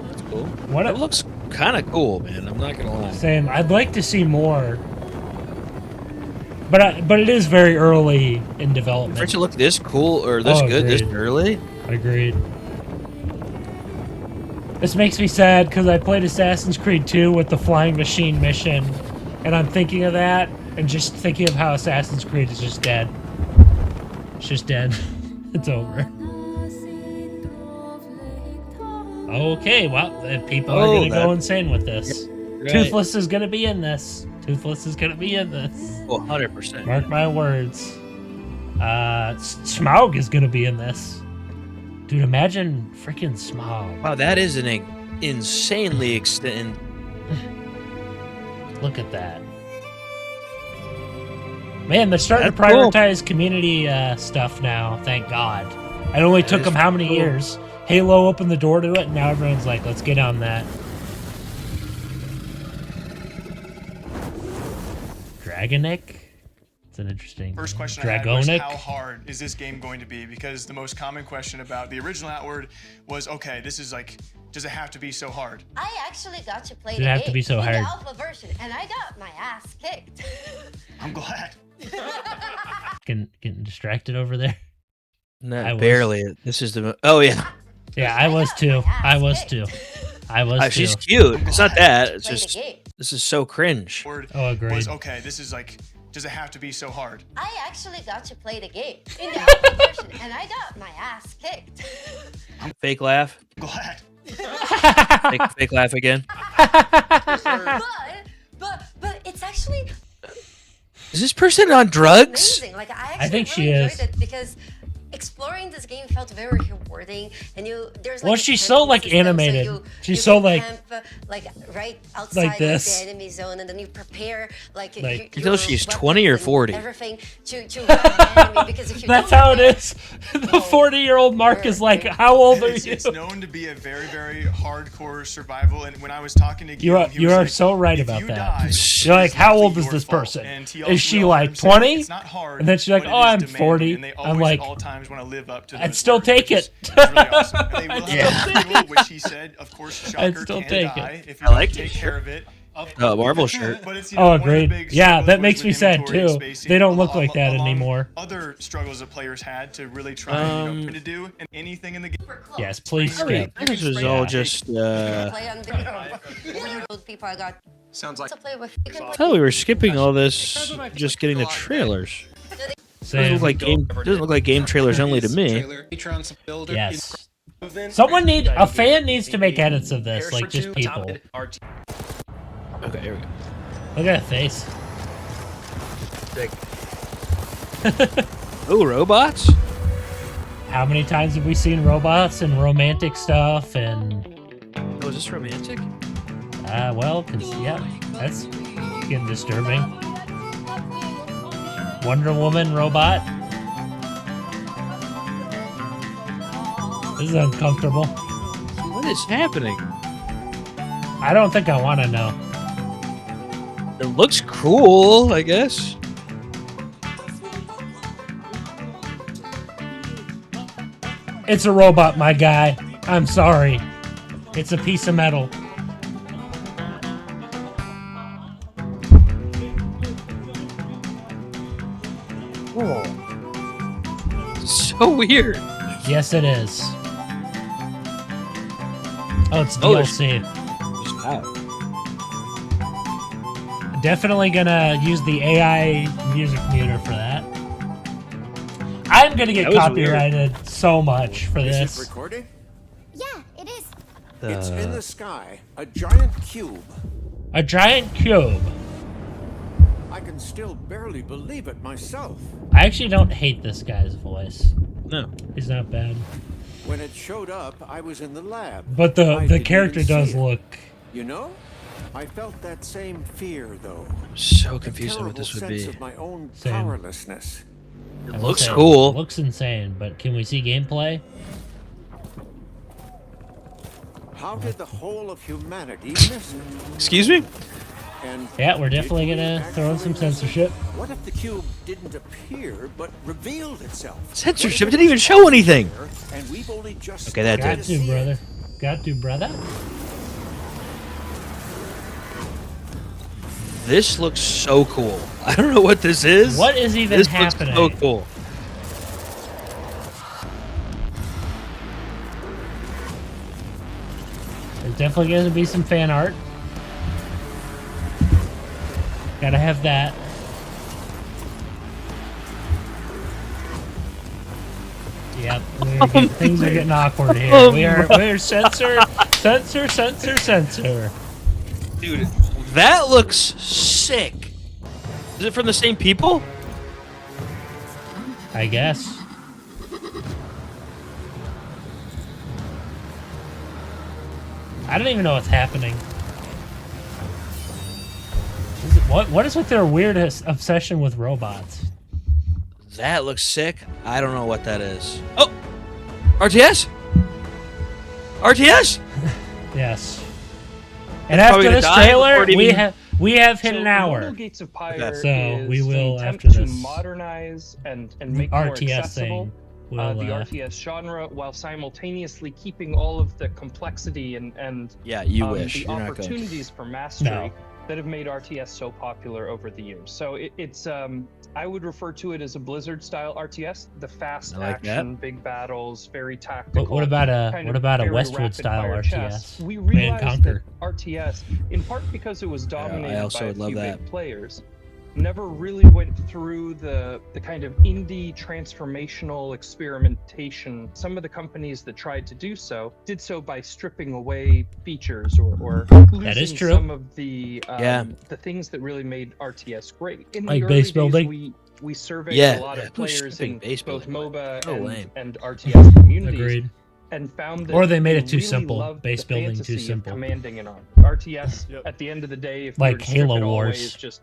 That's cool. What It looks kind of cool, man. I'm not gonna lie. Same. I'd like to see more. But it is very early in development. For it to look this cool or this good this early? Agreed. This makes me sad because I played Assassin's Creed 2 with the flying machine mission, and I'm thinking of that and just thinking of how Assassin's Creed is just dead. It's just dead. It's over. Okay, well, people are going to go insane with this. Right. Toothless is going to be in this. Toothless is going to be in this. Oh, 100%. Mark my words. Smaug is going to be in this. Dude, imagine freaking Smaug. Wow, that is an insanely extended. Look at that. Man, they're starting to That's cool. prioritize community stuff now, thank God. It only took is them how many cool. years? Halo opened the door to it, and now everyone's like, let's get on that. Dragonic? It's an interesting. First question I had was, Dragonic? how hard is this game going to be? Because the most common question about the original Outward was, okay, this is like, does it have to be so hard? I actually got to play Did it the have game to be so in hard? the alpha version, and I got my ass kicked. I'm glad. Getting distracted over there. No, I was. barely. This is the. Oh yeah. Yeah, I was too. I was too. She's cute. It's not that. It's just. This is so cringe. Oh, agreed. Was, okay, this is like, does it have to be so hard? I actually got to play the game in the alpha version, and I got my ass kicked. Fake laugh. Glad. Fake laugh again. but it's actually Is this person on drugs? amazing. Like I actually think she really is. enjoyed it because exploring this game felt very rewarding, and there's Well, like a she's so, camping like, system, animated. So she's you so, can like- camp, like right outside this. the enemy zone, and then you prepare like Like- You know she's 20 or 40. everything to the enemy, because if you That's don't how it do that, is. The 40-year-old Mark is like, how old are It's, you? it's known to be a very, very hardcore survival. And when I was talking to You are, Guillaume, he you was are like, so right if about you that. die, You're like, it's how likely old is your this fault. person? And he Is always she will like let him say, 20? It's not hard, And then she's like, but it oh, is I'm demanding, 40. And they I'm always like, at all times want to live up to I'd those still words, take which is- it. which is really awesome. And they will I'd have still a fuel, which he said, of course, I'd Shocker still can take die it. if you I like don't take this care shirt. of it. Marvel shirt. But it's, Oh, one of the agreed. big Yeah, struggles that was makes with me sad inventory too. spacing, They don't look like that along anymore. Other struggles that players had to really try and to do and anything in the game. Yes, please skip. This is all just. play on video. People I got Sounds like to play with. You can I play- thought we were skipping all this, just getting the trailers. Doesn't look like game trailers only to me. Yes. A fan needs to make edits of this, like just people. Okay, here we go. Look at that face. Oh, robots? How many times have we seen robots and romantic stuff and Oh, is this romantic? well, cause yeah, that's getting disturbing. Wonder Woman robot. This is uncomfortable. What is happening? I don't think I want to know. It looks cool, I guess. It's a robot, my guy. I'm sorry. It's a piece of metal. So weird. Yes, it is. Oh, it's Oh, there's- DLC. There's Wow. Definitely gonna use the AI music meter for that. I'm gonna get That was copyrighted so much for Is this. it recording? Yeah, it is. It's in the sky, a giant cube. A giant cube. I can still barely believe it myself. I actually don't hate this guy's voice. No. He's not bad. When it showed up, I was in the lab. But I the didn't character even see does it. look... You know, I felt that same fear, though. So A confused on what terrible this would sense be. of my own Same. powerlessness. I It will looks say, cool. Looks insane, but can we see gameplay? How did the whole of humanity miss it? Excuse me? And Yeah, we're did definitely we gonna throw in actually some miss it? censorship. What if the cube didn't appear but revealed itself? Censorship What if didn't even it's show anything. there And we've only just Okay, that Got did. started to, see brother. it? Got to, brother. This looks so cool. I don't know what this is. What is even this happening? Looks so cool. There's definitely going to be some fan art. Gotta have that. Yep, things are getting awkward here. Oh We're censor. Dude, that looks sick. Is it from the same people? I guess. I don't even know what's happening. What is with their weirdest obsession with robots? That looks sick. I don't know what that is. Oh! RTS? RTS? Yes. And It's probably after gonna this die trailer, before it even- we have hit So an hour. Immortal Gates of Pyre So is we will an attempt after to this modernize and make more RTS accessible thing. We'll, the RTS genre while simultaneously keeping all of the complexity and Yeah, you the wish. You're not going. opportunities for mastery No. that have made RTS so popular over the years. So it's I would refer to it as a Blizzard style RTS, the fast I like that. action, big battles, very tactical. What about a kind of very Westwood Westwood-style rapid-fire RTS? chess. We Command realized Conquer. that RTS, in part because it was dominated also by a would love few that. big players, never really went through the kind of indie transformational experimentation. Some of the companies that tried to do so did so by stripping away features or That is losing true. some of the Yeah. the things that really made RTS great. In Like the base early building? days, we surveyed Yeah. a lot Yeah, of who's players stripping in base both building? MOBA So lame. and RTS communities. Agreed. And found that Or they made it too really simple. loved Base the building too fantasy of simple. Commanding an army. RTS, at the end of the day, if Like we were to strip Halo it all away, Wars. is just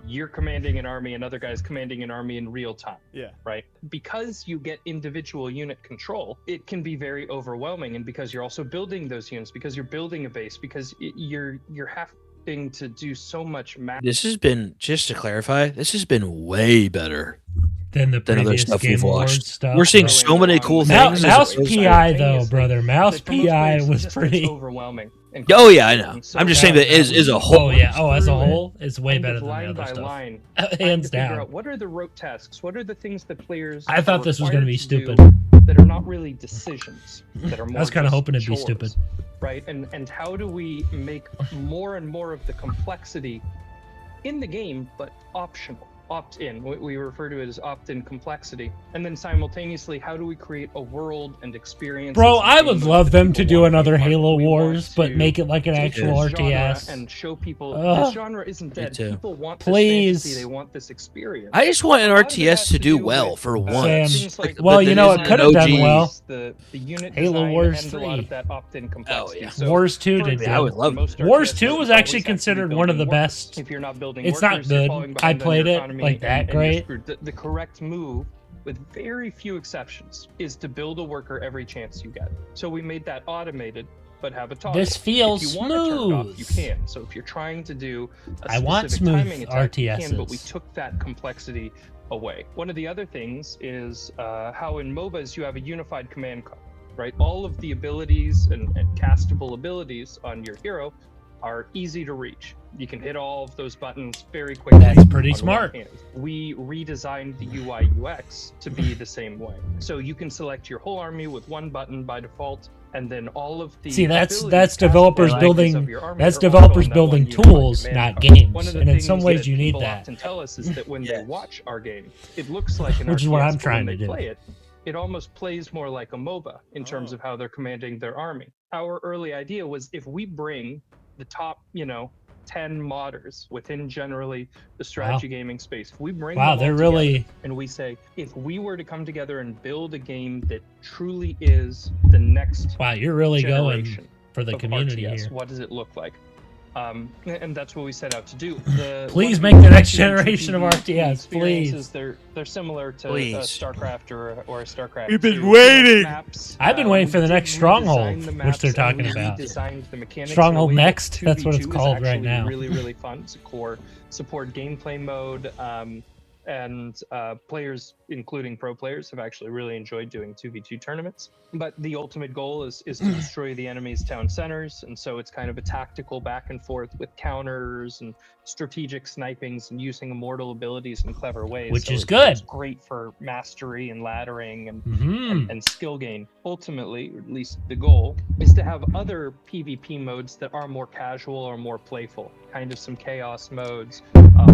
you're commanding an army, another guy's commanding an army in real time. Yeah. Right? Because you get individual unit control, it can be very overwhelming. And because you're also building those units, because you're building a base, because you're having to do so much math. This has been, just to clarify, this has been way better Than the than other previous stuff Game we've Awards watched. stuff. We're seeing so many cool things. as Mouse opposed to- PI though, brother. Mouse But for most PI players, it was just gets pretty. overwhelming. and Oh yeah, I know. confusing. I'm just So saying that is a whole. Oh yeah. Oh, as a through it, whole, it's way kind better of than the line other by stuff. line, trying Hands to figure down. out what are the rote tasks, what are the things that players I thought are this was going to be required to stupid. do that are not really decisions, that are more I was kind of just hoping it'd be chores, stupid. right? And how do we make more and more of the complexity in the game, but optional? Opt-in. We refer to it as opt-in complexity. And then simultaneously, how do we create a world and experience? Bro, I would love them to do another Halo Wars, but make it like an actual RTS. And show people Ugh. this genre isn't dead. too. People want Please. this fantasy, they want this experience. I just want an A lot of it has RTS to do with, well for Sam, once. things like well, But you that know, isn't it could an have done OG. well. the unit Halo design Wars and a lot 3. of that opt-in complexity. yeah. So Wars 2 for did example, I would love most Wars RTS 2 was always actually have to be considered one of the building best. workers. If you're not building It's not workers, you're good. falling I behind on played your it economy like that and you're great. screwed. The correct move, with very few exceptions, is to build a worker every chance you get. So we made that automated, but have a toggle. This feels if you want to turn it off, you smooth. can. So if you're trying to do a I want specific smooth timing attack, you can, but we RTSs. took that complexity away. One of the other things is how in MOBAs you have a unified command card, right? All of the abilities and castable abilities on your hero are easy to reach. You can hit all of those buttons very quickly. That's pretty on one smart. hand. We redesigned the UI UX to be the same way. So you can select your whole army with one button by default. and then all of the See, that's abilities, developers cast building of your army that's are developers also in that building one unified tools, command not card. games. One of the And in things some ways that you need people that. often tell us is that when they watch our game, it looks like an Which RTS, is what I'm but trying when to they do. play it, it almost plays more like a MOBA in terms of how they're commanding their army. Our early idea was if we bring the top, 10 modders within generally the strategy gaming space, if we bring Wow, them all they're together really- and we say, if we were to come together and build a game that truly is the next Wow, you're really going generation for the of community RTS, here. what does it look like? And that's what we set out to do. Please one make the next 2v2 generation of RTS, experiences, please. They're similar to Please. StarCraft or a StarCraft. We've been 2. waiting. Maps, I've been waiting for the we next did Stronghold, redesign the which maps they're and talking we about. redesigned the mechanics in a Stronghold way that Next? That's what it's 2v2 is called right actually now. Really, really fun. It's a core support gameplay mode. And players, including pro players, have actually really enjoyed doing 2v2 tournaments. But the ultimate goal is to destroy the enemy's town centers, and so it's kind of a tactical back and forth with counters and strategic snipings and using immortal abilities in clever ways. Which So is it's good. great for mastery and laddering and, Mhm. and skill gain. Ultimately, or at least the goal, is to have other PvP modes that are more casual or more playful, kind of some chaos modes,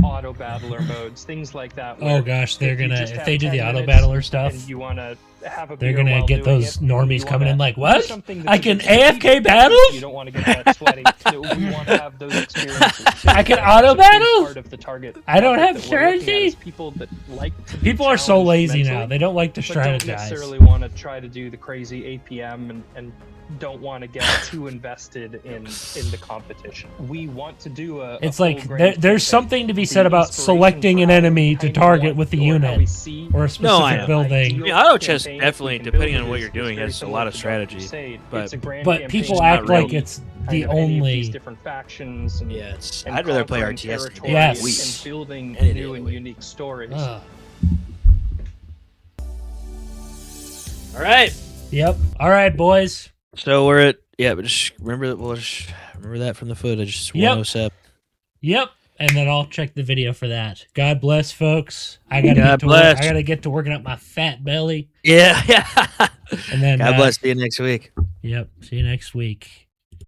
auto battler modes, things like that. Oh where gosh, they're if you gonna just if have they do the 10 auto minutes battler stuff. and you want to have a They're beer gonna while get doing those it, normies you coming wanna in like, do what? something I that's a can bit AFK strategic, battle? You don't want to get that sweaty. We want to have those experiences. I can That's auto a big battle? part of the target I don't market have that we're looking at strategy? is People that like to be People are so challenged lazy now. mentally, They don't like to but don't strategize. necessarily want to try to do the crazy APM and don't want to get too invested in the competition. We want to do a It's full like grain there's something to be said about selecting an enemy to target with the unit or a specific building. I mean, auto chess definitely, depending on what you're doing, has a lot of strategy. But people act like it's the only. different factions. And, yeah, and I'd rather play conquering RTS territories Yes. and building Any day new of the and week. unique stories. All right. Yep. All right, boys. So we're at but just remember that. We'll just remember that from the footage. Yep. 107. Yep. And then I'll check the video for that. God bless, folks. I gotta God get to bless. work. I gotta get to working up my fat belly. Yeah. And then God bless. See you next week. Yep. See you next week.